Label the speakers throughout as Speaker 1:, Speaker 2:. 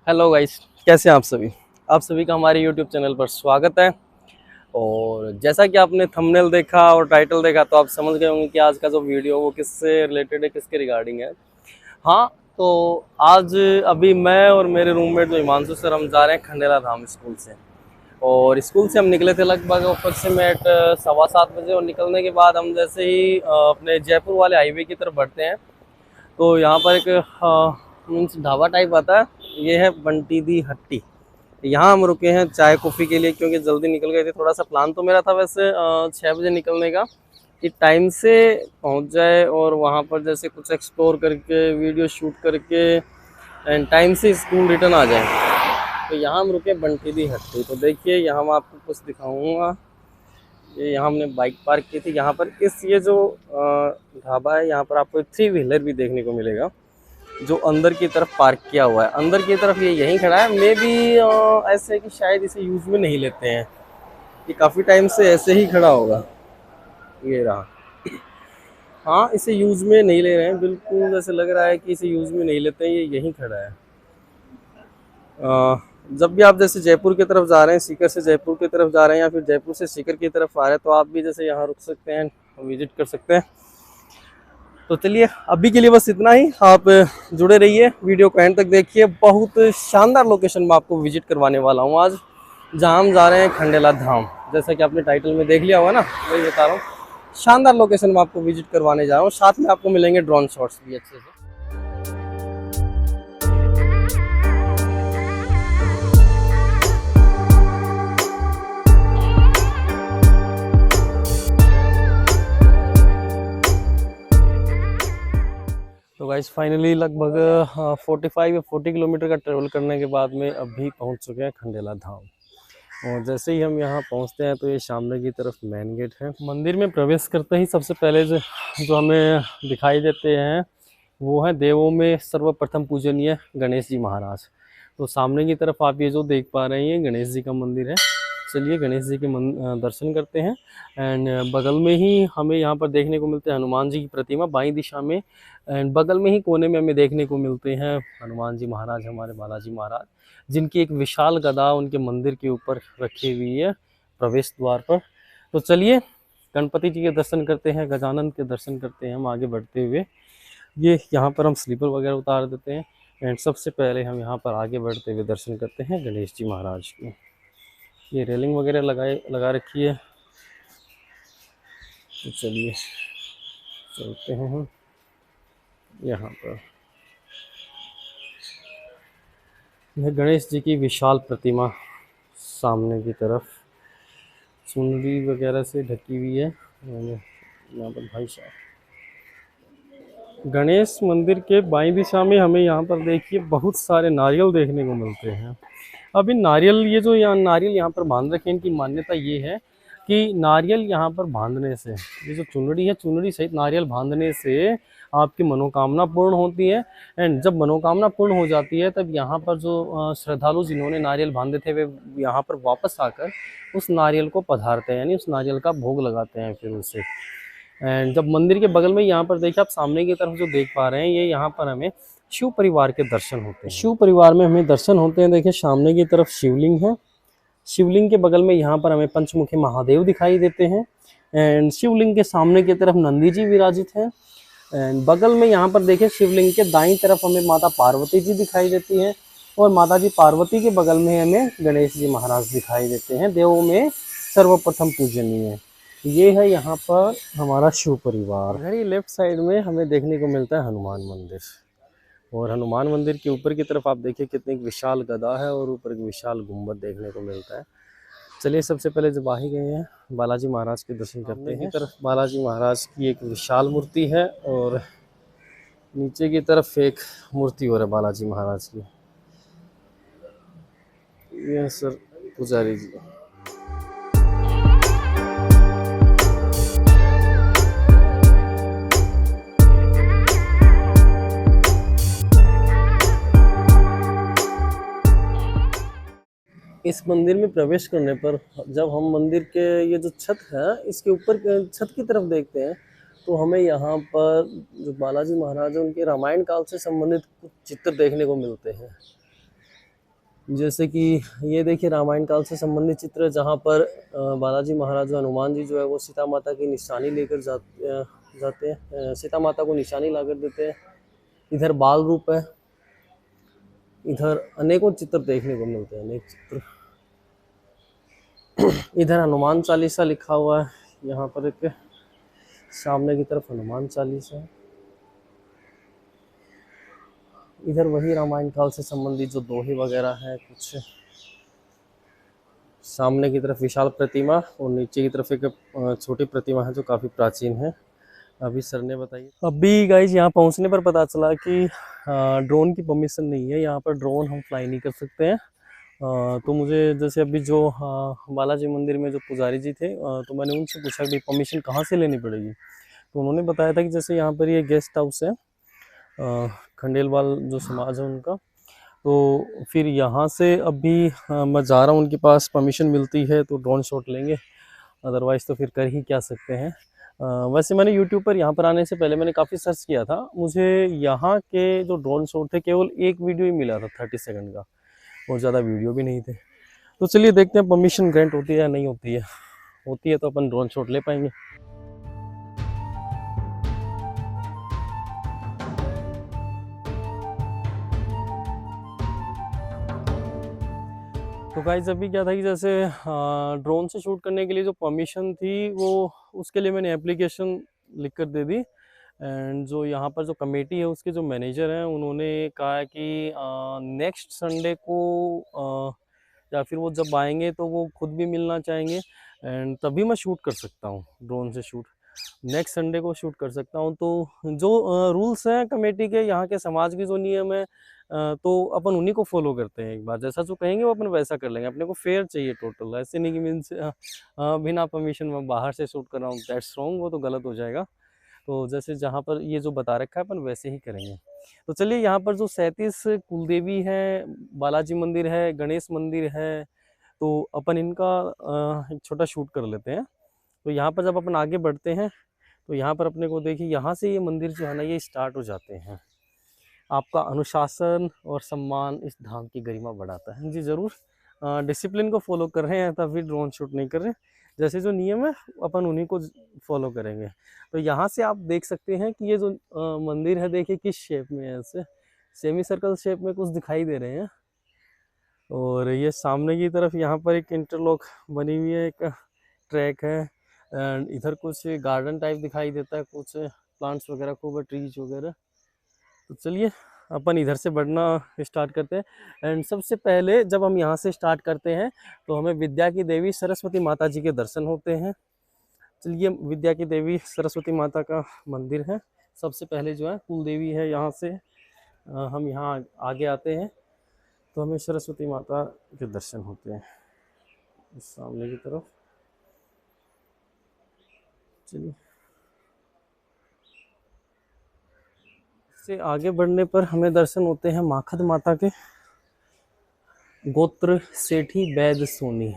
Speaker 1: Hello guys, कैसे हैं आप सभी का हमारे यूट्यूब चैनल पर स्वागत है। और जैसा कि आपने थंबनेल देखा और टाइटल देखा तो आप समझ गए होंगे कि आज का जो वीडियो वो किससे रिलेटेड है, किसके रिगार्डिंग है। हाँ, तो आज अभी मैं और मेरे रूममेट जो हिमांशु सर हम जा रहे हैं खंडेला धाम स्कूल से। और स्कूल से हम निकले थे लगभग अप्रोक्सीमेट 7:15 बजे, और निकलने के बाद हम जैसे ही अपने जयपुर वाले हाईवे की तरफ बढ़ते हैं तो यहाँ पर एक मीन्स ढाबा टाइप आता है। ये है बंटी दी हट्टी। यहाँ हम रुके हैं चाय कॉफ़ी के लिए, क्योंकि जल्दी निकल गए थे। थोड़ा सा प्लान तो मेरा था वैसे 6 बजे निकलने का, कि टाइम से पहुँच जाए और वहाँ पर जैसे कुछ एक्सप्लोर करके वीडियो शूट करके एंड टाइम से स्कूल रिटर्न आ जाए। तो यहाँ हम रुके बंटी दी हट्टी। तो देखिए यहाँ मैं आपको कुछ दिखाऊँगा। ये यहाँ हमने बाइक पार्क की थी। यहाँ पर ये जो ढाबा है, यहाँ पर आपको 3 व्हीलर भी देखने को मिलेगा जो अंदर की तरफ पार्क किया हुआ है। अंदर की तरफ ये यहीं खड़ा है। मे बी ऐसे है कि शायद इसे यूज़ में नहीं लेते हैं, ये काफ़ी टाइम से ऐसे ही खड़ा होगा। ये रहा। हाँ, इसे यूज़ में नहीं ले रहे हैं, बिल्कुल ऐसे लग रहा है कि इसे यूज़ में नहीं लेते हैं, ये यहीं खड़ा है। जब भी आप जैसे जयपुर की तरफ जा रहे हैं, सीकर से जयपुर की तरफ जा रहे हैं या फिर जयपुर से सीकर की तरफ आ रहे हैं, तो आप भी जैसे यहाँ रुक सकते हैं, विजिट कर सकते हैं। तो चलिए अभी के लिए बस इतना ही। आप जुड़े रहिए, वीडियो को एंड तक देखिए। बहुत शानदार लोकेशन में आपको विजिट करवाने वाला हूँ आज, जहाँ हम जा रहे हैं खंडेला धाम। जैसा कि आपने टाइटल में देख लिया होगा ना, वही बता रहा हूँ। शानदार लोकेशन में आपको विजिट करवाने जा रहा हूँ, साथ में आपको मिलेंगे ड्रोन शॉट्स भी अच्छे से। तो गाइस फाइनली लगभग 45 या 40 किलोमीटर का ट्रेवल करने के बाद में अभी पहुंच चुके हैं खंडेला धाम। और जैसे ही हम यहाँ पहुँचते हैं तो ये सामने की तरफ मेन गेट है। मंदिर में प्रवेश करते ही सबसे पहले जो हमें दिखाई देते हैं वो है देवों में सर्वप्रथम पूजनीय गणेश जी महाराज। तो सामने की तरफ आप ये जो देख पा रहे हैं ये गणेश जी का मंदिर है। चलिए गणेश जी के दर्शन करते हैं। एंड बगल में ही हमें यहाँ पर देखने को मिलते हैं हनुमान जी की प्रतिमा बाईं दिशा में। एंड बगल में ही कोने में हमें देखने को मिलते हैं हनुमान जी महाराज, हमारे बालाजी महाराज, जिनकी एक विशाल गदा उनके मंदिर के ऊपर रखी हुई है प्रवेश द्वार पर। तो चलिए गणपति जी के दर्शन करते हैं, गजानन के दर्शन करते हैं हम आगे बढ़ते हुए। ये यहाँ पर हम स्लीपर वगैरह उतार देते हैं। एंड सबसे पहले हम यहाँ पर आगे बढ़ते हुए दर्शन करते हैं गणेश जी महाराज की। ये रेलिंग वगैरह लगा रखी है। तो चलिए चलते हैं हम यहाँ पर। यह गणेश जी की विशाल प्रतिमा सामने की तरफ चुनरी वगैरह से ढकी हुई है। यहाँ पर भाई साहब गणेश मंदिर के बाईं दिशा में हमें यहाँ पर देखिए बहुत सारे नारियल देखने को मिलते हैं। अब इन नारियल ये जो यहाँ नारियल यहाँ पर बांध रखे हैं, इनकी मान्यता ये है कि नारियल यहाँ पर बांधने से, ये जो चुनरी है, चुनरी सहित नारियल बांधने से आपकी मनोकामना पूर्ण होती है। एंड जब मनोकामना पूर्ण हो जाती है तब यहाँ पर जो श्रद्धालु जिन्होंने नारियल बांधे थे वे यहाँ पर वापस आकर उस नारियल को पधारते हैं, यानी उस नारियल का भोग लगाते हैं फिर उससे। एंड जब मंदिर के बगल में यहाँ पर देखिए आप सामने की तरफ जो देख पा रहे हैं, ये यहाँ पर हमें शिव परिवार के दर्शन होते हैं। शिव परिवार में हमें दर्शन होते हैं। देखिए सामने की तरफ शिवलिंग है। शिवलिंग के बगल में यहाँ पर हमें पंचमुखी महादेव दिखाई देते हैं। एंड शिवलिंग के सामने की तरफ नंदी जी विराजित हैं। एंड बगल में यहाँ पर देखिए शिवलिंग के दाईं तरफ हमें माता पार्वती जी दिखाई देती हैं। और माता जी पार्वती के बगल में हमें गणेश जी महाराज दिखाई देते हैं, देवों में सर्वप्रथम पूजनीय। ये है यहाँ पर हमारा शिव परिवार। इधर ही लेफ्ट साइड में हमें देखने को मिलता है हनुमान मंदिर। और हनुमान मंदिर के ऊपर की तरफ आप देखिए कितनी विशाल गदा है और ऊपर एक विशाल गुंबद देखने को मिलता है। चलिए सबसे पहले जब आ ही गए हैं बालाजी महाराज के दर्शन करते हैं। तरफ बालाजी महाराज की एक विशाल मूर्ति है और नीचे की तरफ एक मूर्ति और है बालाजी महाराज की। ये सर पुजारी जी। इस मंदिर में प्रवेश करने पर जब हम मंदिर के ये जो छत है इसके ऊपर छत की तरफ देखते हैं तो हमें यहाँ पर जो बालाजी महाराज हैं उनके रामायण काल से संबंधित कुछ चित्र देखने को मिलते हैं।
Speaker 2: जैसे कि ये देखिए रामायण काल से संबंधित चित्र है, जहाँ पर बालाजी महाराज हनुमान जी जो है वो सीता माता की निशानी लेकर जाते हैं, सीता माता को निशानी लाकर देते हैं। इधर बाल रूप है, इधर अनेकों चित्र देखने को मिलते हैं, अनेक चित्र। इधर हनुमान चालीसा लिखा हुआ है, यहाँ पर एक सामने की तरफ हनुमान चालीसा है। इधर वही रामायण काल से संबंधित जो दोहे वगैरह है कुछ। सामने की तरफ विशाल प्रतिमा और नीचे की तरफ एक छोटी प्रतिमा है जो काफ़ी प्राचीन है। अभी सर ने बताइए। अभी गाइज यहाँ पहुँचने पर पता चला कि ड्रोन की परमिशन नहीं है, यहाँ पर ड्रोन हम फ्लाई नहीं कर सकते हैं। तो मुझे जैसे अभी जो बालाजी मंदिर में जो पुजारी जी थे, तो मैंने उनसे पूछा कि परमिशन कहाँ से लेनी पड़ेगी। तो उन्होंने बताया था कि जैसे यहाँ पर ये गेस्ट हाउस है खंडेलवाल जो समाज है उनका, तो फिर यहाँ से अभी मैं जा रहा हूँ उनके पास, परमिशन मिलती है तो ड्रोन शॉट लेंगे, अदरवाइज़ तो फिर कर ही क्या सकते हैं। वैसे मैंने यूट्यूब पर यहाँ पर आने से पहले मैंने काफ़ी सर्च किया था, मुझे यहाँ के जो ड्रोन शॉट थे केवल एक वीडियो ही मिला था 30 सेकंड का, और ज़्यादा वीडियो भी नहीं थे। तो चलिए देखते हैं परमिशन ग्रांट होती है या नहीं होती है। होती है तो अपन ड्रोन शॉट ले पाएंगे। तो गाइस अभी क्या था कि जैसे ड्रोन से शूट करने के लिए जो परमिशन थी वो उसके लिए मैंने एप्लीकेशन लिख कर दे दी। एंड जो यहाँ पर जो कमेटी है उसके जो मैनेजर हैं उन्होंने कहा कि नेक्स्ट संडे को या फिर वो जब आएंगे तो वो खुद भी मिलना चाहेंगे, एंड तभी मैं शूट कर सकता हूँ ड्रोन से शूट। नेक्स्ट संडे को शूट कर सकता हूँ। तो जो रूल्स हैं कमेटी के, यहाँ के समाज के जो नियम है, तो अपन उन्हीं को फॉलो करते हैं। एक बार जैसा जो कहेंगे वो अपन वैसा कर लेंगे। अपने को फेयर चाहिए टोटल, ऐसे नहीं कि मीन्स बिना परमिशन में बाहर से शूट कर रहा हूँ, दैट्स रॉन्ग, वो तो गलत हो जाएगा। तो जैसे जहाँ पर ये जो बता रखा है अपन वैसे ही करेंगे। तो चलिए यहाँ पर जो 37 कुलदेवी है, बालाजी मंदिर है, गणेश मंदिर है, तो अपन इनका एक छोटा शूट कर लेते हैं। तो यहाँ पर जब अपन आगे बढ़ते हैं तो यहाँ पर अपने को देखिए, यहाँ से ये मंदिर जो है ना ये स्टार्ट हो जाते हैं। आपका अनुशासन और सम्मान इस धाम की गरिमा बढ़ाता है। जी ज़रूर, डिसिप्लिन को फॉलो कर रहे हैं तभी ड्रोन शूट नहीं कर रहे। जैसे जो नियम है अपन उन्हीं को फॉलो करेंगे। तो यहाँ से आप देख सकते हैं कि ये जो मंदिर है देखिए किस शेप में है, ऐसे सेमी सर्कल शेप में कुछ दिखाई दे रहे हैं। और ये सामने की तरफ यहाँ पर एक इंटरलॉक बनी हुई है, एक ट्रैक है, एंड इधर कुछ गार्डन टाइप दिखाई देता है, कुछ प्लांट्स वगैरह खूब, ट्रीज वगैरह। तो चलिए अपन इधर से बढ़ना स्टार्ट करते हैं। एंड सबसे पहले जब हम यहाँ से स्टार्ट करते हैं तो हमें विद्या की देवी सरस्वती माता जी के दर्शन होते हैं। चलिए, विद्या की देवी सरस्वती माता का मंदिर है सबसे पहले जो है, कुल देवी है। यहाँ से हम यहाँ आगे आते हैं तो हमें सरस्वती माता के दर्शन होते हैं इस सामने की तरफ। चलिए, से आगे बढ़ने पर हमें दर्शन होते हैं माखद माता के, गोत्र सेठी वैद सोनी।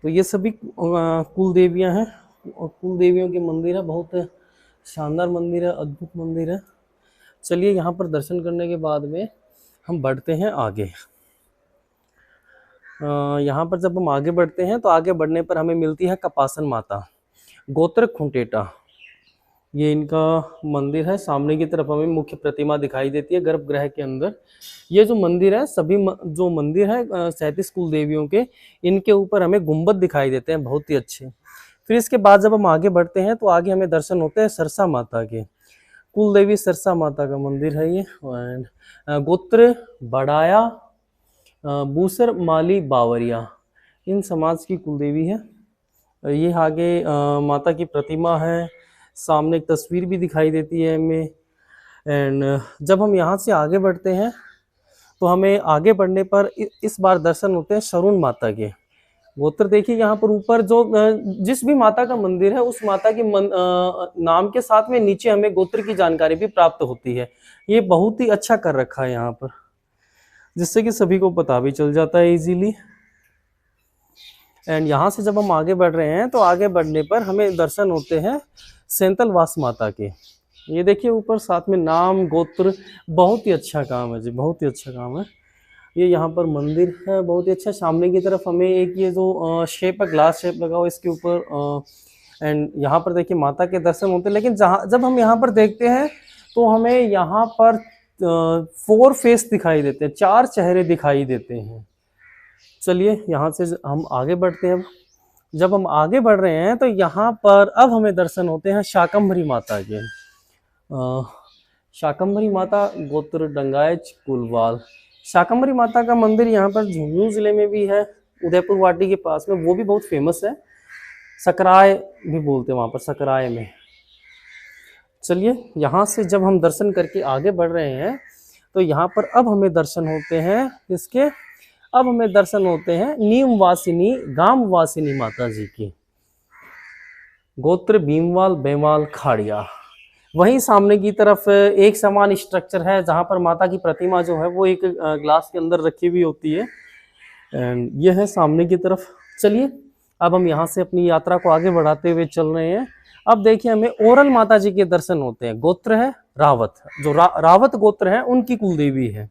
Speaker 2: तो ये सभी कुल देवियाँ हैं और कुल देवियों के मंदिर है। बहुत शानदार मंदिर है, अद्भुत मंदिर है। चलिए, यहाँ पर दर्शन करने के बाद में हम बढ़ते हैं आगे। यहाँ पर जब हम आगे बढ़ते हैं तो आगे बढ़ने पर हमें मिलती है कपासन माता, गोत्र खुंटेटा। ये इनका मंदिर है। सामने की तरफ हमें मुख्य प्रतिमा दिखाई देती है गर्भगृह के अंदर। ये जो मंदिर है, सभी जो मंदिर है 37 कुल देवियों के, इनके ऊपर हमें गुंबद दिखाई देते हैं, बहुत ही अच्छे। फिर इसके बाद जब हम आगे बढ़ते हैं तो आगे हमें दर्शन होते हैं सरसा माता के। कुल देवी सरसा माता का मंदिर है ये। गोत्र बड़ाया, बूसर माली बावरिया, इन समाज की कुलदेवी है। ये आगे माता की प्रतिमा है, सामने एक तस्वीर भी दिखाई देती है हमें। एंड जब हम यहाँ से आगे बढ़ते हैं तो हमें आगे बढ़ने पर इस बार दर्शन होते हैं शरुण माता के। गोत्र देखिए यहाँ पर ऊपर जो जिस भी माता का मंदिर है उस माता के नाम के साथ में नीचे हमें गोत्र की जानकारी भी प्राप्त होती है। ये बहुत ही अच्छा कर रखा है यहाँ पर, जिससे कि सभी को पता भी चल जाता है इजीली। एंड यहाँ से जब हम आगे बढ़ रहे हैं तो आगे बढ़ने पर हमें दर्शन होते हैं सेंतलवास माता के। ये देखिए ऊपर साथ में नाम गोत्र, बहुत ही अच्छा काम है जी, बहुत ही अच्छा काम है। ये यहाँ पर मंदिर है बहुत ही अच्छा। सामने की तरफ हमें एक ये जो शेप है, ग्लास शेप लगा हुआ इसके ऊपर, एंड यहाँ पर देखिए माता के दर्शन होते हैं। लेकिन जब हम यहाँ पर देखते हैं तो हमें यहाँ पर 4 फेस दिखाई देते हैं, 4 चेहरे दिखाई देते हैं। चलिए यहाँ से हम आगे बढ़ते हैं। अब जब हम आगे बढ़ रहे हैं तो यहाँ पर अब हमें दर्शन होते हैं शाकंभरी माता के। शाकंभरी माता गोत्र डंगायच कुलवाल। शाकंभरी माता का मंदिर यहाँ पर झुंझुनू जिले में भी है, उदयपुर वाटी के पास में, वो भी बहुत फेमस है। सकराय भी बोलते हैं वहाँ पर, सकराय में। चलिए यहाँ से जब हम दर्शन करके आगे बढ़ रहे हैं तो यहाँ पर अब हमें दर्शन होते हैं इसके, अब हमें दर्शन होते हैं नीम वासिनी गाम वासिनी माता जी की, गोत्र भीमवाल बेवाल खाड़िया। वहीं सामने की तरफ एक समान स्ट्रक्चर है जहाँ पर माता की प्रतिमा जो है वो एक ग्लास के अंदर रखी हुई होती है, एंड ये है सामने की तरफ। चलिए अब हम यहाँ से अपनी यात्रा को आगे बढ़ाते हुए चल रहे हैं। अब देखिए हमें ओरल माता जी के दर्शन होते हैं। गोत्र है रावत, जो रावत गोत्र है उनकी कुलदेवी है।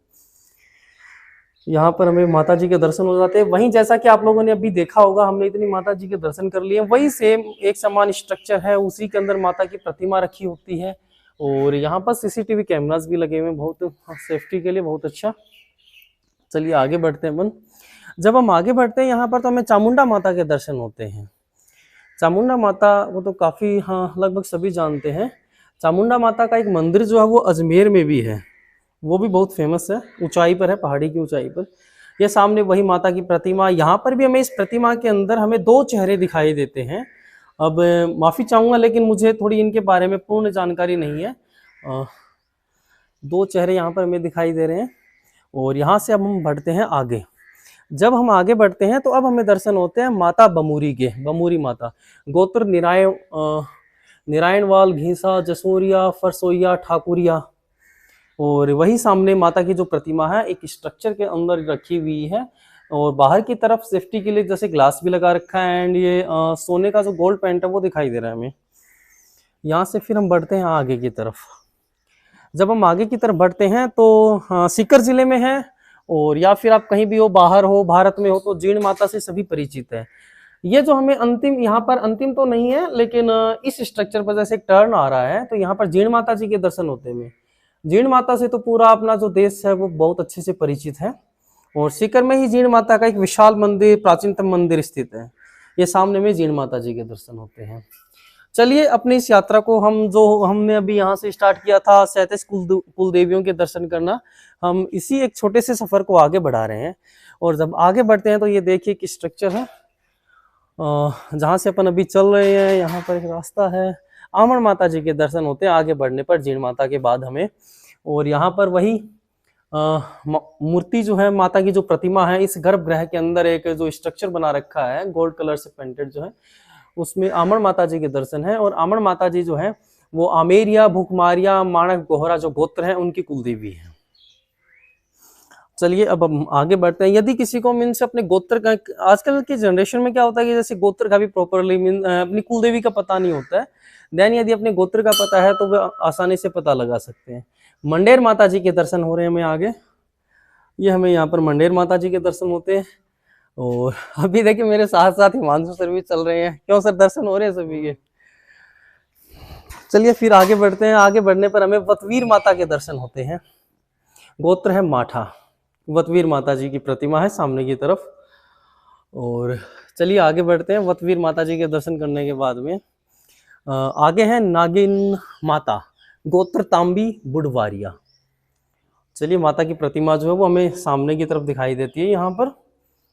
Speaker 2: यहाँ पर हमें माता जी के दर्शन हो जाते हैं। वहीं जैसा कि आप लोगों ने अभी देखा होगा, हमने इतनी माता जी के दर्शन कर लिए, वही सेम एक समान स्ट्रक्चर है, उसी के अंदर माता की प्रतिमा रखी होती है। और यहाँ पर सीसीटीवी कैमरास भी लगे हुए हैं, बहुत सेफ्टी के लिए बहुत अच्छा। चलिए आगे बढ़ते हैं अपन। जब हम आगे बढ़ते हैं यहाँ पर तो हमें चामुंडा माता के दर्शन होते हैं। चामुंडा माता वो तो काफ़ी, हाँ, लगभग सभी जानते हैं। चामुंडा माता का एक मंदिर जो है वो अजमेर में भी है, वो भी बहुत फेमस है, ऊंचाई पर है, पहाड़ी की ऊंचाई पर। ये सामने वही माता की प्रतिमा। यहाँ पर भी हमें इस प्रतिमा के अंदर हमें 2 चेहरे दिखाई देते हैं। अब माफ़ी चाहूँगा लेकिन मुझे थोड़ी इनके बारे में पूर्ण जानकारी नहीं है। 2 चेहरे यहाँ पर हमें दिखाई दे रहे हैं। और यहाँ से अब हम बढ़ते हैं आगे। जब हम आगे बढ़ते हैं तो अब हमें दर्शन होते हैं माता बमूरी के, बमूरी माता, गोत्र निरायणवाल घीसा जसोरिया फरसोइया ठाकुरिया। और वही सामने माता की जो प्रतिमा है एक स्ट्रक्चर के अंदर रखी हुई है, और बाहर की तरफ सेफ्टी के लिए जैसे ग्लास भी लगा रखा है, एंड ये सोने का जो गोल्ड पेंट है वो दिखाई दे रहा है हमें। यहाँ से फिर हम बढ़ते हैं आगे की तरफ। जब हम आगे की तरफ बढ़ते हैं तो सीकर जिले में है, और या फिर आप कहीं भी हो, बाहर हो, भारत में हो, तो जीण माता से सभी परिचित है। ये जो हमें अंतिम, यहाँ पर अंतिम तो नहीं है लेकिन इस स्ट्रक्चर पर जैसे एक टर्न आ रहा है तो यहाँ पर जीण माता जी के दर्शन होते हैं। जीण माता से तो पूरा अपना जो देश है वो बहुत अच्छे से परिचित है, और सीकर में ही जीण माता का एक विशाल मंदिर, प्राचीनतम मंदिर स्थित है। ये सामने में जीण माता जी के दर्शन होते हैं। चलिए अपनी इस यात्रा को हमने अभी यहाँ से स्टार्ट किया था 37 कुल देवियों के दर्शन करना, हम इसी एक छोटे से सफर को आगे बढ़ा रहे हैं। और जब आगे बढ़ते हैं तो ये देखिए कि स्ट्रक्चर है जहाँ से अपन अभी चल रहे हैं। यहाँ पर एक रास्ता है, आमण माता जी के दर्शन होते हैं आगे बढ़ने पर, जीण माता के बाद हमें। और यहाँ पर वही मूर्ति जो है, माता की जो प्रतिमा है, इस गर्भगृह के अंदर एक जो स्ट्रक्चर बना रखा है गोल्ड कलर से पेंटेड जो है, उसमें आमण माता जी के दर्शन है। और आमण माता जी जो है वो आमेरिया भुखमारिया माणक गोहरा जो गोत्र है उनकी कुलदेवी है। चलिए अब हम आगे बढ़ते हैं। यदि किसी को मीन से अपने गोत्र का, आजकल की जनरेशन में क्या होता है कि जैसे गोत्र का भी प्रॉपरली अपनी कुलदेवी का पता नहीं होता है, देन यदि अपने गोत्र का पता है तो वो आसानी से पता लगा सकते हैं। मंडेर माता जी के दर्शन हो रहे हैं हमें आगे। ये हमें यहाँ पर मंडेर माता जी के दर्शन होते हैं। और अभी देखिए मेरे साथ साथ हिमांशु सर भी चल रहे हैं। क्यों सर, दर्शन हो रहे हैं सभी के? चलिए फिर आगे बढ़ते हैं। आगे बढ़ने पर हमें वतवीर माता के दर्शन होते हैं। गोत्र है माठा, वतवीर माता जी की प्रतिमा है सामने की तरफ। और चलिए आगे बढ़ते हैं। वतवीर माता जी के दर्शन करने के बाद में आगे है नागिन माता, गोत्र तांबी बुडवारिया। चलिए माता की प्रतिमा जो है वो हमें सामने की तरफ दिखाई देती है। यहाँ पर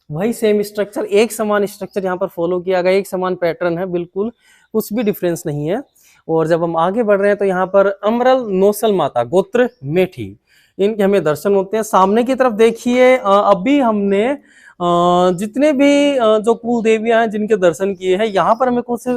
Speaker 2: वही सेम स्ट्रक्चर, एक समान स्ट्रक्चर यहाँ पर फॉलो किया गया, एक समान पैटर्न है, बिल्कुल कुछ भी डिफरेंस नहीं है। और जब हम आगे बढ़ रहे हैं तो यहाँ पर अमरल नोसल माता, गोत्र मेठी, इनके हमें दर्शन होते हैं। सामने की तरफ देखिए अभी हमने जितने भी जो कुल देवियां हैं जिनके दर्शन किए हैं, यहाँ पर हमें कुछ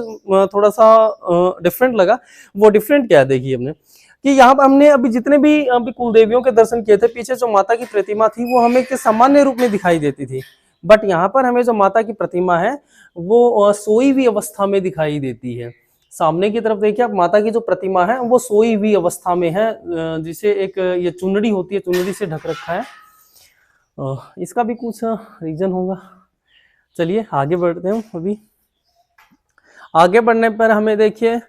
Speaker 2: थोड़ा सा डिफरेंट लगा। वो डिफरेंट क्या है, देखिए हमने कि यहाँ पर हमने अभी जितने भी अभी कुल देवियों के दर्शन किए थे, पीछे जो माता की प्रतिमा थी वो हमें सामान्य रूप में दिखाई देती थी, बट यहाँ पर हमें जो माता की प्रतिमा है वो सोई हुई अवस्था में दिखाई देती है। सामने की तरफ देखिए आप, माता की जो प्रतिमा है वो सोई हुई अवस्था में है, जिसे एक ये चुनरी होती है, चुनरी से ढक रखा है। इसका भी कुछ रीजन होगा। चलिए आगे बढ़ते हैं। अभी आगे बढ़ने पर हमें देखिए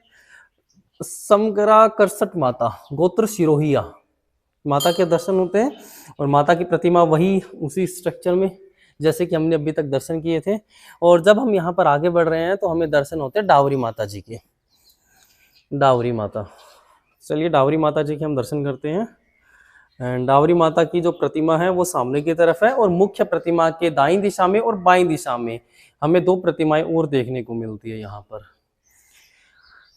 Speaker 2: समगरा करसट माता गोत्र सिरोहिया माता के दर्शन होते हैं, और माता की प्रतिमा वही उसी स्ट्रक्चर में जैसे कि हमने अभी तक दर्शन किए थे। और जब हम यहाँ पर आगे बढ़ रहे हैं तो हमें दर्शन होते हैं डावरी माता जी के। डावरी माता, चलिए डावरी माता जी के हम दर्शन करते हैं। एंड डावरी माता की जो प्रतिमा है वो सामने की तरफ है, और मुख्य प्रतिमा के दाईं दिशा में और बाईं दिशा में हमें दो प्रतिमाएं और देखने को मिलती है यहाँ पर।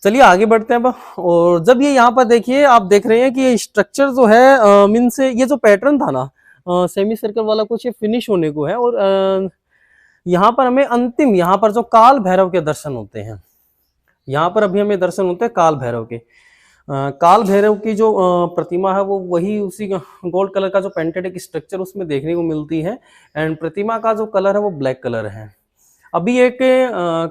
Speaker 2: चलिए आगे बढ़ते हैं अब। और जब ये यहाँ पर देखिए आप देख रहे हैं कि ये स्ट्रक्चर जो है मीन से ये जो पैटर्न था ना सेमी सर्कल वाला कुछ ये फिनिश होने को है, और यहाँ पर हमें अंतिम यहाँ पर जो काल भैरव के दर्शन होते हैं। यहाँ पर अभी हमें दर्शन होते हैं काल भैरव के। काल भैरव की जो प्रतिमा है वो वही उसी गोल्ड कलर का जो पेंटेड एक स्ट्रक्चर उसमें देखने को मिलती है, एंड प्रतिमा का जो कलर है वो ब्लैक कलर है। अभी एक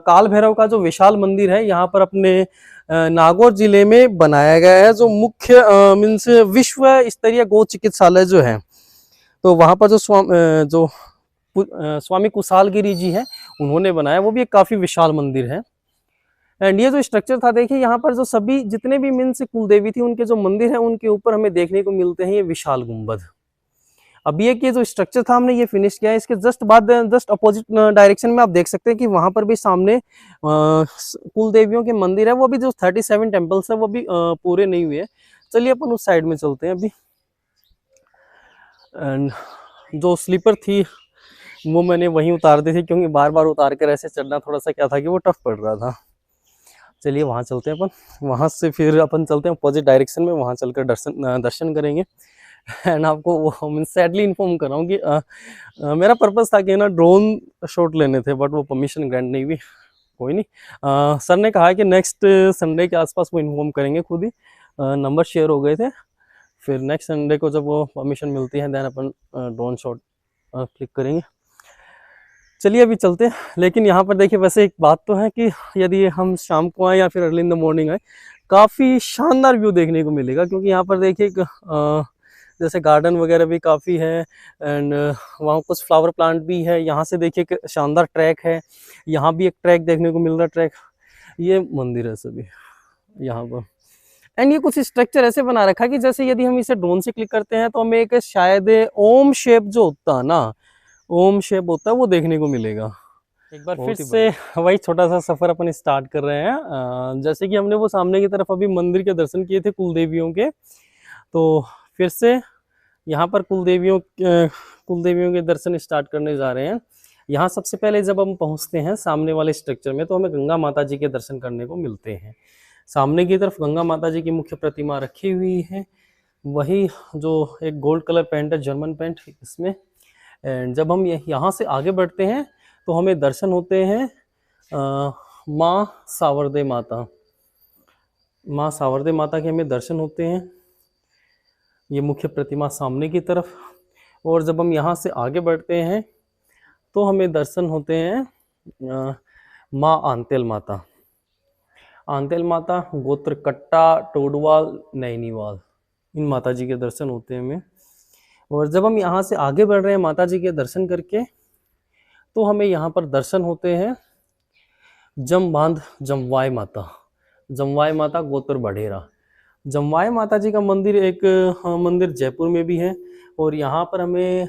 Speaker 2: काल भैरव का जो विशाल मंदिर है यहाँ पर अपने नागौर जिले में बनाया गया है, जो मुख्य मीन्स विश्व स्तरीय गौ चिकित्सालय जो है, तो वहाँ पर जो स्वामी कुशालगिरी जी है उन्होंने बनाया, वो भी एक काफी विशाल मंदिर है। एंड ये जो स्ट्रक्चर था देखिए यहाँ पर जो सभी जितने भी मीन्स कुल देवी थी उनके जो मंदिर है उनके ऊपर हमें देखने को मिलते हैं ये विशाल गुंबद। अभी एक ये जो स्ट्रक्चर था हमने ये फिनिश किया है, इसके जस्ट बाद जस्ट अपोजिट डायरेक्शन में आप देख सकते हैं कि वहां पर भी सामने कुल देवियों के मंदिर है, वो भी जो 37 टेम्पल्स है वो भी पूरे नहीं हुए। चलिए अपन उस साइड में चलते हैं अभी। एंड जो स्लीपर थी वो मैंने वहीं उतार दी थी, क्योंकि बार बार उतार कर ऐसे चढ़ना थोड़ा सा क्या था कि वो टफ पड़ रहा था। चलिए वहाँ चलते हैं अपन, वहाँ से फिर अपन चलते हैं अपोजिट डायरेक्शन में, वहाँ चलकर दर्शन करेंगे। एंड आपको वो मैं सैडली इन्फॉर्म कर रहा हूँ कि मेरा पर्पस था कि ना ड्रोन शॉट लेने थे, बट वो परमिशन ग्रांट नहीं हुई। कोई नहीं, सर ने कहा कि नेक्स्ट संडे के आसपास वो इन्फॉर्म करेंगे, खुद ही नंबर शेयर हो गए थे। फिर नेक्स्ट संडे को जब वो परमिशन मिलती है देन अपन ड्रोन शॉट क्लिक करेंगे। चलिए अभी चलते हैं। लेकिन यहाँ पर देखिए वैसे एक बात तो है कि यदि हम शाम को आए या फिर अर्ली इन द मॉर्निंग आए, काफ़ी शानदार व्यू देखने को मिलेगा, क्योंकि यहाँ पर देखिए जैसे गार्डन वगैरह भी काफ़ी है, एंड वहाँ कुछ फ्लावर प्लांट भी है। यहाँ से देखिए एक शानदार ट्रैक है, यहाँ भी एक ट्रैक देखने को मिल रहा है। ट्रैक ये मंदिर है सभी यहाँ पर। एंड ये कुछ स्ट्रक्चर ऐसे बना रखा है कि जैसे यदि हम इसे ड्रोन से क्लिक करते हैं तो हमें एक शायद ओम शेप जो होता है ना, ओम शेप होता है वो देखने को मिलेगा। एक बार फिर से वही छोटा सा सफर अपन स्टार्ट कर रहे हैं। जैसे कि हमने वो सामने की तरफ अभी मंदिर के दर्शन किए थे कुल देवियों के, तो फिर से यहाँ पर कुल देवियों के दर्शन स्टार्ट करने जा रहे हैं। यहाँ सबसे पहले जब हम पहुँचते हैं सामने वाले स्ट्रक्चर में तो हमें गंगा माता जी के दर्शन करने को मिलते हैं। सामने की तरफ गंगा माता जी की मुख्य प्रतिमा रखी हुई है, वही जो एक गोल्ड कलर पेंट है, जर्मन पेंट इसमें। एंड जब हम यहाँ से आगे बढ़ते हैं तो हमें दर्शन होते हैं माँ सावरदे माता। माँ सावरदे माता के हमें दर्शन होते हैं, ये मुख्य प्रतिमा सामने की तरफ। और जब हम यहाँ से आगे बढ़ते हैं तो हमें दर्शन होते हैं माँ आंतेल माता। आंतेल माता गोत्र कट्टा, टोडवाल, नैनीवाल, इन माता जी के दर्शन होते हैं हमें। और जब हम यहाँ से आगे बढ़ रहे हैं माता जी के दर्शन करके तो हमें यहाँ पर दर्शन होते हैं जमबांध जमवाय माता। जमवाय माता गोत्र बढ़ेरा। जमवाय माता जी का मंदिर एक मंदिर जयपुर में भी है, और यहाँ पर हमें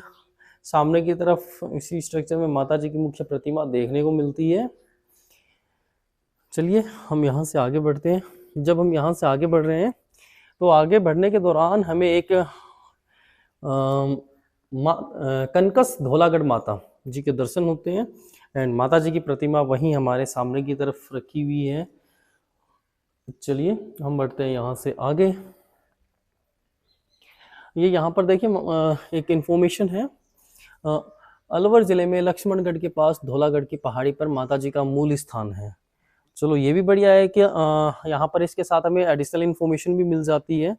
Speaker 2: सामने की तरफ इसी स्ट्रक्चर में माता जी की मुख्य प्रतिमा देखने को मिलती है। चलिए हम यहाँ से आगे बढ़ते हैं। जब हम यहाँ से आगे बढ़ रहे हैं तो आगे बढ़ने के दौरान हमें एक कनकस धौलागढ़ माता जी के दर्शन होते हैं, एंड माता जी की प्रतिमा वहीं हमारे सामने की तरफ रखी हुई है। चलिए हम बढ़ते हैं यहाँ से आगे। ये यहाँ पर देखिए एक इन्फॉर्मेशन है, अलवर जिले में लक्ष्मणगढ़ के पास धौलागढ़ की पहाड़ी पर माता जी का मूल स्थान है। चलो ये भी बढ़िया है कि यहाँ पर इसके साथ हमें एडिशनल इन्फॉर्मेशन भी मिल जाती है।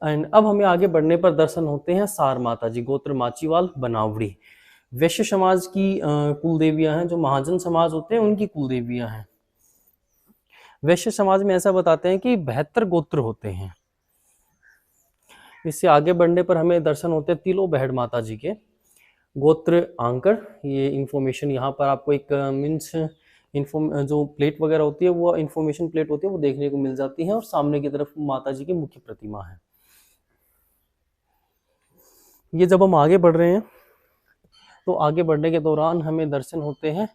Speaker 2: एंड अब हमें आगे बढ़ने पर दर्शन होते हैं सार माता जी गोत्र माचीवाल बनावड़ी। वैश्य समाज की कुल देवियां हैं, जो महाजन समाज होते हैं उनकी कुल देवियां हैं। वैश्य समाज में ऐसा बताते हैं कि 72 गोत्र होते हैं। इससे आगे बढ़ने पर हमें दर्शन होते हैं तिलो बहड़ माता जी के, गोत्र आंकड़। ये इंफॉर्मेशन यहाँ पर आपको एक मीन्स जो प्लेट वगैरह होती है वो इंफॉर्मेशन प्लेट होती है वो देखने को मिल जाती है, और सामने की तरफ माता जी की मुख्य प्रतिमा है। ये जब हम आगे बढ़ रहे हैं तो आगे बढ़ने के दौरान हमें दर्शन होते हैं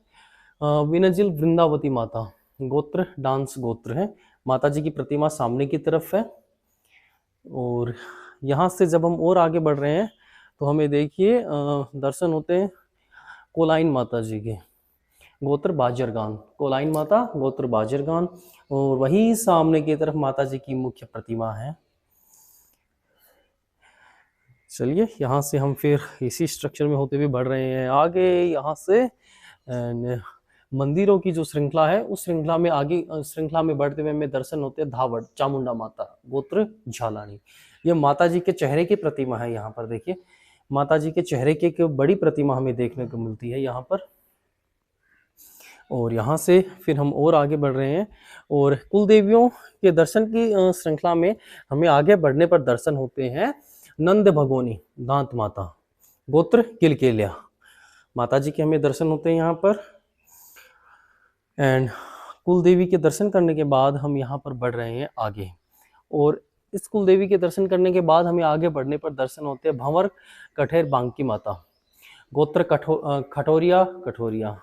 Speaker 2: विनजिल वृंदावती माता, गोत्र डांस गोत्र है। माता जी की प्रतिमा सामने की तरफ है। और यहाँ से जब हम और आगे बढ़ रहे हैं तो हमें देखिए दर्शन होते हैं कोलाइन माता जी के, गोत्र बाजरगान। कोलाइन माता गोत्र बाजरगान, और वही सामने की तरफ माता जी की मुख्य प्रतिमा है। चलिए यहाँ से हम फिर इसी स्ट्रक्चर में होते हुए बढ़ रहे हैं आगे। यहाँ से मंदिरों की जो श्रृंखला है उस श्रृंखला में आगे श्रृंखला में बढ़ते हुए हमें दर्शन होते हैं धावड़ चामुंडा माता, गोत्र झालानी। ये माता जी के चेहरे की प्रतिमा है। यहाँ पर देखिए माता जी के चेहरे की एक बड़ी प्रतिमा हमें देखने को मिलती है यहाँ पर। और यहाँ से फिर हम और आगे बढ़ रहे हैं, और कुल देवियों के दर्शन की श्रृंखला में हमें आगे बढ़ने पर दर्शन होते हैं नंद भगोनी दांत माता, गोत्र किलकेलिया। माता जी के हमें दर्शन होते हैं यहाँ पर। एंड कुल देवी के दर्शन करने के बाद हम यहाँ पर बढ़ रहे हैं आगे, और इस कुल देवी के दर्शन करने के बाद हमें आगे बढ़ने पर दर्शन होते हैं भंवर कठेर बांकी माता, गोत्र खटोरिया कठोरिया।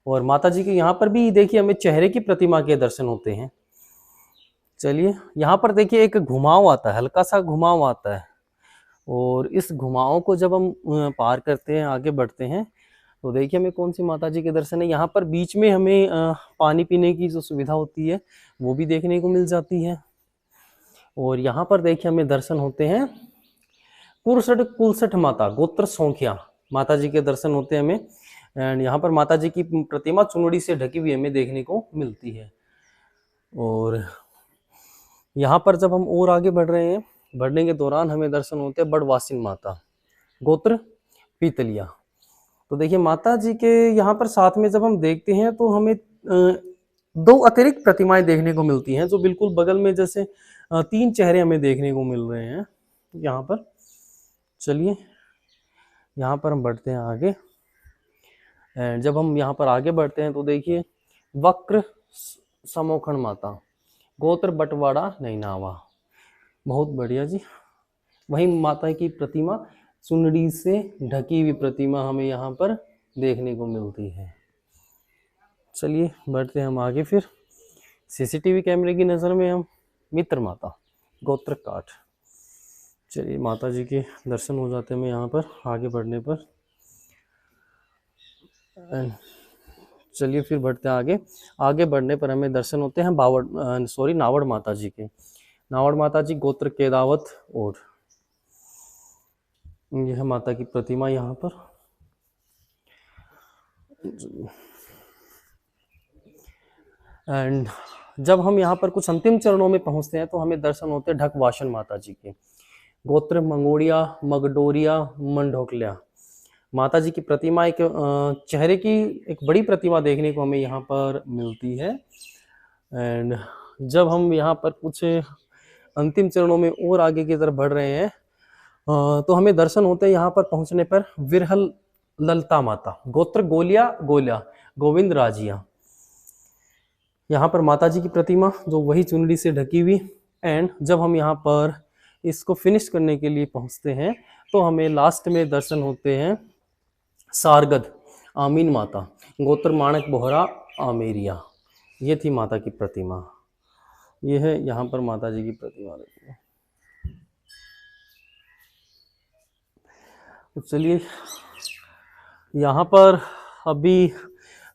Speaker 2: और माता जी के यहाँ पर भी देखिए हमें चेहरे की प्रतिमा के दर्शन होते हैं। चलिए यहाँ पर देखिए एक घुमाव आता है, हल्का सा घुमाव आता है, और इस घुमाव को जब हम पार करते हैं आगे बढ़ते हैं तो देखिए हमें कौन सी माता जी के दर्शन है। यहाँ पर बीच में हमें पानी पीने की जो सुविधा होती है वो भी देखने को मिल जाती है। और यहाँ पर देखिए हमें दर्शन होते हैं कुरसठ कुलसठ माता, गोत्र सौंखिया माता जी के दर्शन होते हैं हमें। एंड यहाँ पर माता जी की प्रतिमा चुनड़ी से ढकी हुई हमें देखने को मिलती है। और यहाँ पर जब हम और आगे बढ़ रहे हैं, बढ़ने के दौरान हमें दर्शन होते हैं बड़वासिन माता, गोत्र पीतलिया। तो देखिए माता जी के यहाँ पर साथ में जब हम देखते हैं तो हमें दो अतिरिक्त प्रतिमाएं देखने को मिलती हैं, जो बिल्कुल बगल में जैसे तीन चेहरे हमें देखने को मिल रहे हैं यहाँ पर। चलिए यहाँ पर हम बढ़ते हैं आगे। एंड जब हम यहाँ पर आगे बढ़ते हैं तो देखिए वक्र समोखण माता, गोत्र बटवाड़ा नैनावा। बहुत बढ़िया जी। वही माता की प्रतिमा चुनड़ी से ढकी हुई प्रतिमा हमें यहाँ पर देखने को मिलती है। चलिए बढ़ते हैं हम आगे। फिर सीसीटीवी कैमरे की नज़र में हम मित्र माता, गोत्र काठ। चलिए माता जी के दर्शन हो जाते हैं हमें यहाँ पर आगे बढ़ने पर। चलिए फिर बढ़ते हैं आगे। आगे बढ़ने पर हमें दर्शन होते हैं नावड़ माता जी के। नावड़ माता जी गोत्र केदावत, और यह माता की प्रतिमा यहाँ पर। एंड जब हम यहाँ पर कुछ अंतिम चरणों में पहुँचते हैं तो हमें दर्शन होते हैं ढकवाशन माता जी के, गोत्र मंगोड़िया मगडोरिया मंडोकलिया। माता जी की प्रतिमा एक चेहरे की एक बड़ी प्रतिमा देखने को हमें यहाँ पर मिलती है। एंड जब हम यहाँ पर कुछ अंतिम चरणों में और आगे की तरफ बढ़ रहे हैं तो हमें दर्शन होते हैं यहाँ पर पहुँचने पर विरहल ललता माता, गोत्र गोलिया गोलिया गोविंद राजिया। यहाँ पर माता जी की प्रतिमा जो वही चुनरी से ढकी हुई। एंड जब हम यहाँ पर इसको फिनिश करने के लिए पहुँचते हैं तो हमें लास्ट में दर्शन होते हैं सारगद आमीन माता, गोत्र माणक बोहरा आमेरिया। ये थी माता की प्रतिमा। ये है यहाँ पर माता जी की प्रतिमा। देखिए तो चलिए यहाँ पर अभी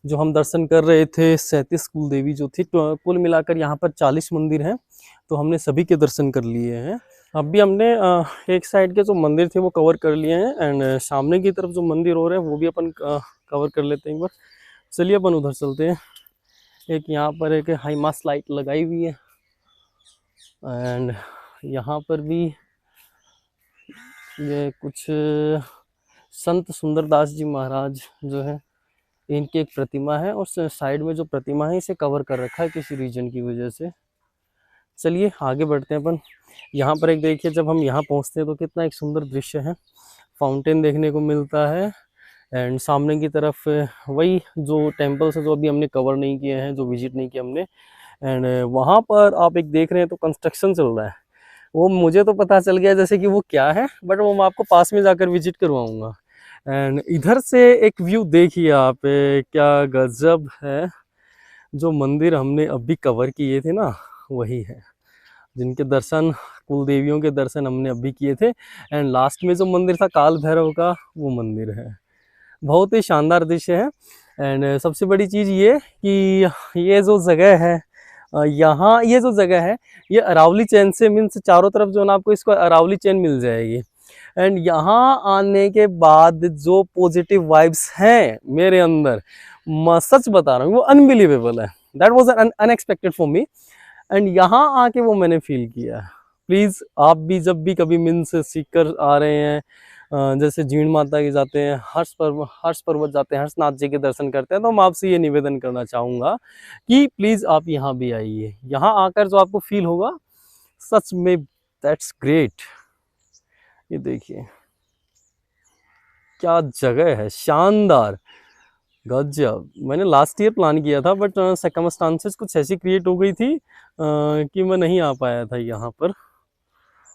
Speaker 2: जो हम दर्शन कर रहे थे 37 कुल देवी जो थी, तो कुल मिलाकर यहाँ पर 40 मंदिर हैं, तो हमने सभी के दर्शन कर लिए हैं। अभी हमने एक साइड के जो मंदिर थे वो कवर कर लिए हैं, एंड सामने की तरफ जो मंदिर हो रहे हैं वो भी अपन कवर कर लेते हैं एक बार। चलिए अपन उधर चलते हैं। एक यहाँ पर एक हाईमास लाइट लगाई हुई है, एंड यहाँ पर भी ये कुछ संत सुंदरदास जी महाराज जो है इनकी एक प्रतिमा है, और साइड में जो प्रतिमा है इसे कवर कर रखा है किसी रीजन की वजह से। चलिए आगे बढ़ते हैं अपन। यहाँ पर एक देखिए, जब हम यहाँ पहुँचते हैं तो कितना एक सुंदर दृश्य है, फाउंटेन देखने को मिलता है। एंड सामने की तरफ वही जो टेम्पल्स है जो अभी हमने कवर नहीं किए हैं, जो विजिट नहीं किया हमने। एंड वहाँ पर आप एक देख रहे हैं तो कंस्ट्रक्शन चल रहा है। वो मुझे तो पता चल गया जैसे कि वो क्या है, बट वो मैं आपको पास में जाकर विजिट करवाऊंगा। एंड इधर से एक व्यू देखिए आप, क्या गजब है। जो मंदिर हमने अभी कवर किए थे ना, वही है जिनके दर्शन, कुल देवियों के दर्शन हमने अभी किए थे। एंड लास्ट में जो मंदिर था काल भैरव का, वो मंदिर है। बहुत ही शानदार दृश्य है। एंड सबसे बड़ी चीज़ ये कि ये जो जगह है, यहाँ ये जो जगह है ये अरावली चैन से, मीन्स चारों तरफ जो ना आपको इसको अरावली चैन मिल जाएगी। एंड यहाँ आने के बाद जो पॉजिटिव वाइब्स हैं मेरे अंदर, मैं सच बता रहा हूँ, वो अनबिलीवेबल है। That was unexpected for me. And यहाँ आके वो मैंने फील किया। प्लीज़ आप भी जब भी कभी मीन्स सीकर आ रहे हैं, जैसे जीण माता के जाते हैं, हर्ष पर्वत जाते हैं, हर्षनाथ जी के दर्शन करते हैं, तो मैं आपसे ये निवेदन करना चाहूँगा कि प्लीज़ आप यहाँ भी आइए। यहाँ आकर जो आपको फील होगा, सच में दैट्स ग्रेट। ये देखिए क्या जगह है, शानदार, गजब। मैंने लास्ट ईयर प्लान किया था, बट सर्कमस्टांसेस कुछ ऐसी क्रिएट हो गई थी कि मैं नहीं आ पाया था यहाँ पर,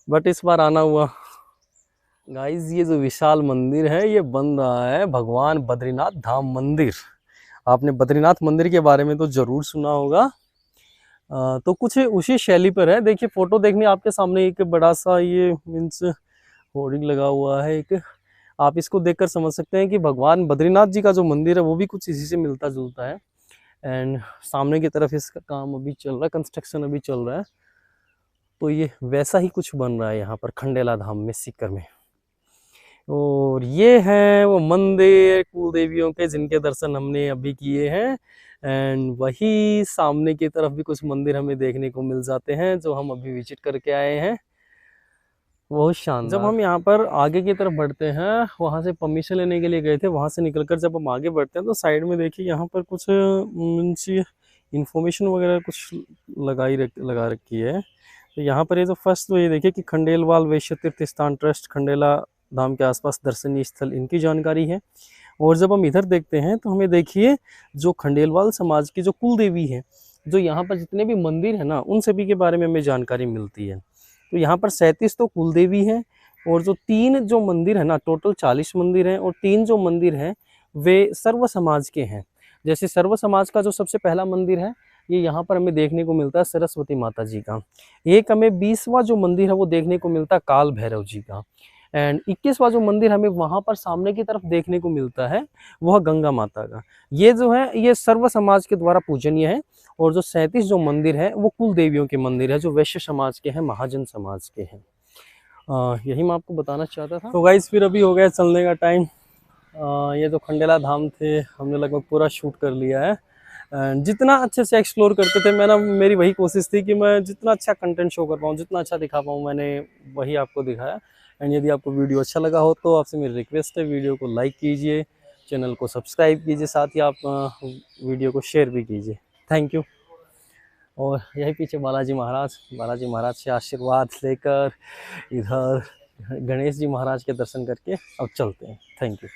Speaker 2: बट इस बार आना हुआ। गाइस ये जो विशाल मंदिर है, ये बन रहा है भगवान बद्रीनाथ धाम मंदिर। आपने बद्रीनाथ मंदिर के बारे में तो ज़रूर सुना होगा। तो कुछ उसी शैली पर है। देखिए फ़ोटो देखने आपके सामने एक बड़ा सा ये मीन्स होर्डिंग लगा हुआ है एक, आप इसको देखकर समझ सकते हैं कि भगवान बद्रीनाथ जी का जो मंदिर है वो भी कुछ इसी से मिलता जुलता है। एंड सामने की तरफ इसका काम अभी चल रहा है, कंस्ट्रक्शन अभी चल रहा है। तो ये वैसा ही कुछ बन रहा है यहाँ पर खंडेला धाम में, सीकर में। और ये है वो मंदिर कुल देवियों के जिनके दर्शन हमने अभी किए हैं। एंड वही सामने की तरफ भी कुछ मंदिर हमें देखने को मिल जाते हैं जो हम अभी विजिट करके आए हैं। बहुत शानदार। जब हम यहाँ पर आगे की तरफ बढ़ते हैं, वहाँ से परमिशन लेने के लिए गए थे, वहाँ से निकलकर जब हम आगे बढ़ते हैं तो साइड में देखिए यहाँ पर कुछ मीन्स इंफॉर्मेशन वगैरह कुछ लगा रखी है। तो यहाँ पर ये जो फर्स्ट तो ये देखिए कि खंडेलवाल वैश्य तीर्थ स्थान ट्रस्ट खंडेला धाम के आसपास दर्शनीय स्थल, इनकी जानकारी है। और जब हम इधर देखते हैं तो हमें देखिए जो खंडेलवाल समाज की जो कुल देवी है, जो यहाँ पर जितने भी मंदिर है ना, उन सभी के बारे में हमें जानकारी मिलती है। तो यहाँ पर 37 तो कुल देवी है, और जो 3 जो मंदिर है ना, टोटल 40 मंदिर हैं, और 3 जो मंदिर हैं वे सर्व समाज के हैं। जैसे सर्व समाज का जो सबसे पहला मंदिर है, ये यहाँ पर हमें देखने को मिलता है सरस्वती माता जी का। एक हमें 20वां जो मंदिर है वो देखने को मिलता है काल भैरव जी का। एंड 21वां जो मंदिर हमें वहाँ पर सामने की तरफ देखने को मिलता है वह गंगा माता का। ये जो है ये सर्व समाज के द्वारा पूजनीय है। और जो 37 जो मंदिर है वो कुल देवियों के मंदिर है, जो वैश्य समाज के हैं, महाजन समाज के हैं। यही मैं आपको बताना चाहता था। तो गाइस फिर अभी हो गया चलने का टाइम। ये जो खंडेला धाम थे हमने लगभग पूरा शूट कर लिया है। जितना अच्छे से एक्सप्लोर करते थे मेरी वही कोशिश थी कि मैं जितना अच्छा कंटेंट शो कर पाऊँ, जितना अच्छा दिखा पाऊँ, मैंने वही आपको दिखाया। एंड यदि आपको वीडियो अच्छा लगा हो तो आपसे मेरी रिक्वेस्ट है, वीडियो को लाइक कीजिए, चैनल को सब्सक्राइब कीजिए, साथ ही आप वीडियो को शेयर भी कीजिए। Thank you. और यही पीछे बालाजी महाराज से आशीर्वाद लेकर इधर गणेश जी महाराज के दर्शन करके अब चलते हैं। Thank you.